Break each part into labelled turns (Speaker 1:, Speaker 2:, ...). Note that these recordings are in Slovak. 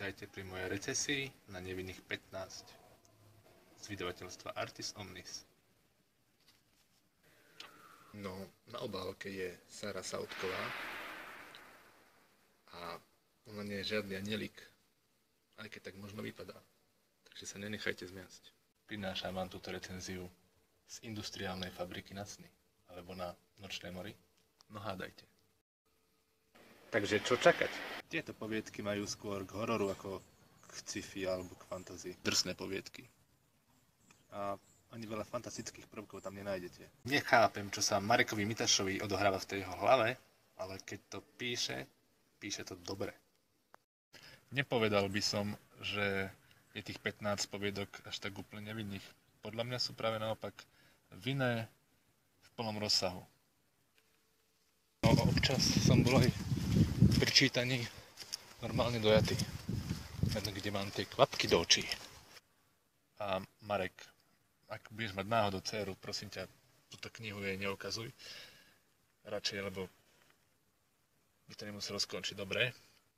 Speaker 1: Vítajte pri mojej recesii na Nevinných 15 z vydavateľstva Artis Omnis.
Speaker 2: No, na obálke je Sara Sautková a ona nie je žiadny anielik, aj keď tak možno vypadá. Takže sa nenechajte zmiasť.
Speaker 1: Prinášam vám túto recenziu z industriálnej fabriky na sny, alebo na nočné mori. No hádajte.
Speaker 2: Takže čo čakať?
Speaker 1: Tieto poviedky majú skôr k hororu ako k sci-fi alebo k fantázii. Drsné poviedky. A ani veľa fantastických prvkov tam nenájdete. Nechápem, čo sa Marekovi Mitašovi odohráva v tej jeho hlave, ale keď to píše to dobre. Nepovedal by som, že je tých 15 poviedok až tak úplne nevinných. Podľa mňa sú práve naopak vinné v plnom rozsahu. No, občas som bol aj pri čítaní normálne dojatý, kde mám tie kvapky do očí. A Marek, ak budeš mať náhodou dceru, prosím ťa, túto knihu jej neukazuj. Radšej, lebo by to nemuselo skončiť dobre.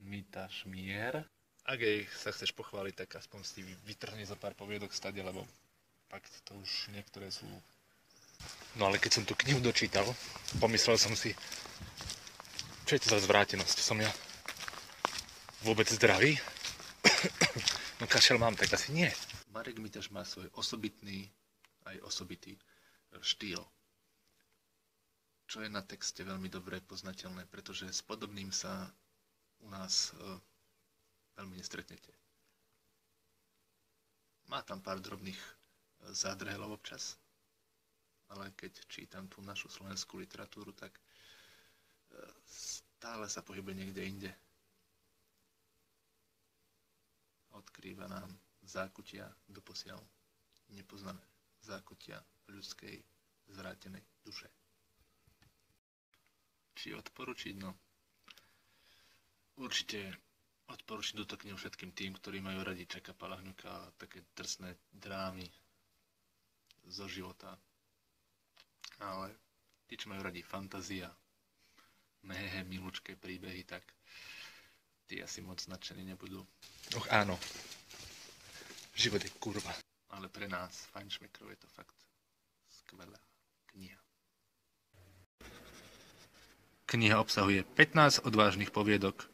Speaker 1: Mitaš mier. Ak jej sa chceš pochváliť, tak aspoň si vytrhni zo pár poviedok stade, lebo fakt to už niektoré sú...
Speaker 2: No ale keď som tú knihu dočítal, pomyslel som si, čo je to za zvrátenosť? Som ja vôbec zdravý? No kašel mám, tak asi nie.
Speaker 1: Marek Mitaš má svoj osobitný, aj osobitý štýl, čo je na texte veľmi dobre poznateľné, pretože s podobným sa u nás veľmi nestretnete. Má tam pár drobných zádrhelov občas, ale keď čítam tú našu slovenskú literatúru, tak stále sa pohybuje niekde inde. Odkrýva nám zákutia doposiaľ nepoznané zákutia ľudskej zvrátenej duše. Či odporučiť? No, určite odporučiť túto knihu všetkým tým, ktorí majú radi Čeka Palahňuka a také drsné drámy zo života. Ale tí, čo majú radi fantázia, milúčké príbehy, tak tí asi moc nadšení nebudú.
Speaker 2: Och áno, život je kurva.
Speaker 1: Ale pre nás, fajnšmekrov, je to fakt skvelá kniha. Kniha obsahuje 15 odvážnych poviedok.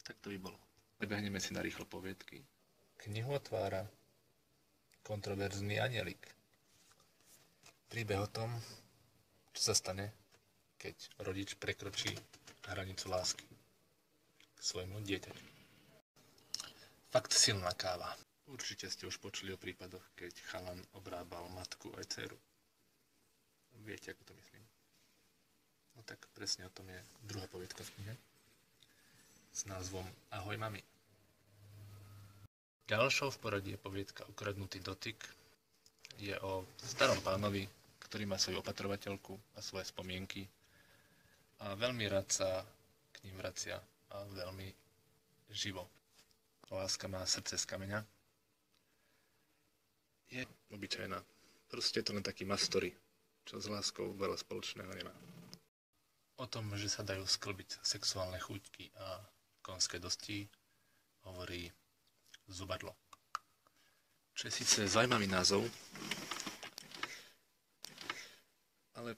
Speaker 1: Tak to by bolo. Prebehneme si na rýchlo poviedky. Knihu otvára kontroverzný anielik. Príbeh o tom, čo sa stane, keď rodič prekročí hranicu lásky k svojmu dieťaťu. Fakt silná káva. Určite ste už počuli o prípadoch, keď chalan obrábal matku aj dceru. Viete, ako to myslím? No tak presne o tom je druhá poviedka v knihe s názvom Ahoj mami. Ďalšou v poradí je poviedka Ukradnutý dotyk. Je o starom pánovi, ktorý má svoju opatrovateľku a svoje spomienky a veľmi rád sa k ním vracia a veľmi živo. Láska má srdce z kameňa. Je obyčajná. Proste je to len taký mastory, čo s láskou veľa spoločného nemá. O tom, že sa dajú sklbiť sexuálne chuťky a konské dosti, hovorí Zubadlo. Čo je síce zaujímavý názov, ale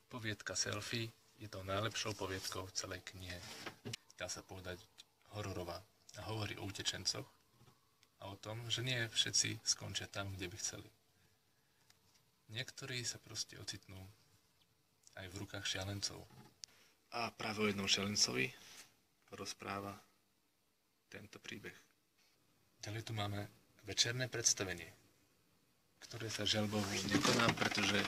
Speaker 1: poviedka Selfie je to najlepšou poviedkou v celej knihe. Dá sa povedať hororová a hovorí o utečencoch a o tom, že nie všetci skončia tam, kde by chceli. Niektorí sa proste ocitnú aj v rukách šialencov. A práve o jednom šialencovi rozpráva tento príbeh. Ďalej tu máme večerné predstavenie, ktoré sa žiaľbohu nekoná, pretože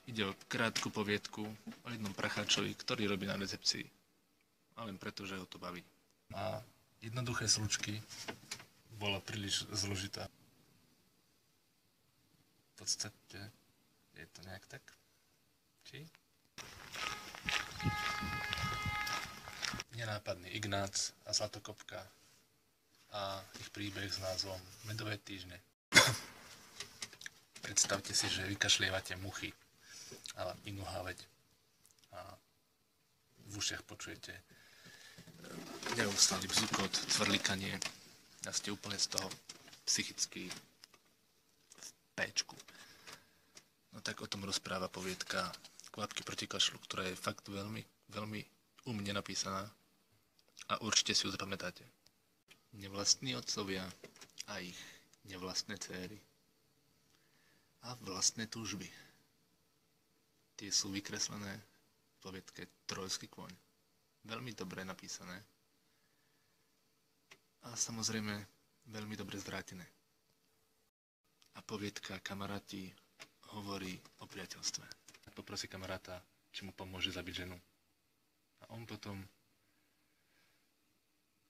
Speaker 1: ide o krátku poviedku o jednom pracháčovi, ktorý robí na recepcii. A len preto, že ho to baví. A jednoduché slučky bola príliš zložitá. V podstate je to nejak tak? Či? Nenápadný Ignác a Zlatokopka a ich príbeh s názvom Medové týždne. Predstavte si, že vykašlievate muchy a inú háveď a v ušiach počujete neustály bzukot, cvrlikanie a ste úplne z toho psychicky v péčku. No tak o tom rozpráva poviedka Kvapky proti kašlu, ktorá je fakt veľmi, veľmi umne napísaná a určite si ju zapamätáte. Nevlastní otcovia a ich nevlastné céry a vlastné túžby. Tie sú vykreslené v poviedke Trojský kôň. Veľmi dobre napísané a samozrejme veľmi dobre zvrátené. A poviedka Kamaráti hovorí o priateľstve. Poprosí kamaráta, či mu pomôže zabiť ženu. A on potom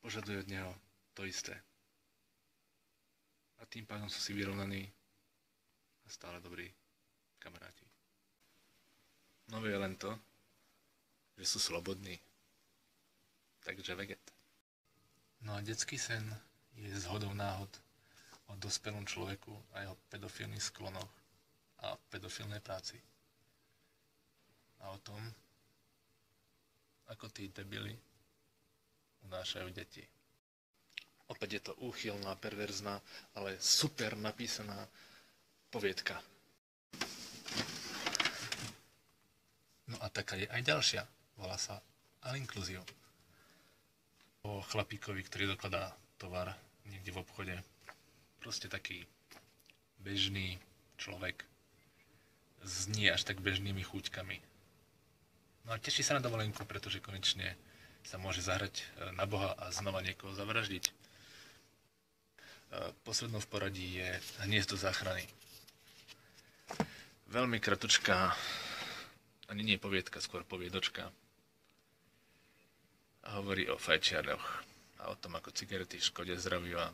Speaker 1: požaduje od neho to isté. A tým pádom sú si vyrovnaní a stále dobrí kamaráti. No je len to, že sú slobodní. Takže veget. No a detský sen je zhodou náhod o dospelom človeku a jeho pedofilných sklonoch a pedofilnej práci. A o tom, ako tí debili unášajú deti. Opäť je to úchylná, perverzná, ale super napísaná poviedka. No a taká je aj ďalšia. Volá sa All-Inclusive. O chlapíkovi, ktorý dokladá tovar niekde v obchode. Proste taký bežný človek s nie až tak bežnými chúťkami. No a teší sa na dovolenku, pretože konečne sa môže zahrať na Boha a znova niekoho zavraždiť. Poslednou v poradí je Hniezdo záchrany. Veľmi kratučká, ani nie poviedka, skôr poviedočka. A hovorí o fajčiaroch a o tom, ako cigarety škodia zdraviu a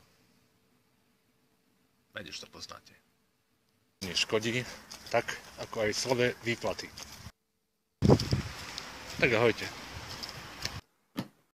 Speaker 1: veď už to poznáte.
Speaker 2: Škodí, tak ako aj slové výplaty. Tak ahojte.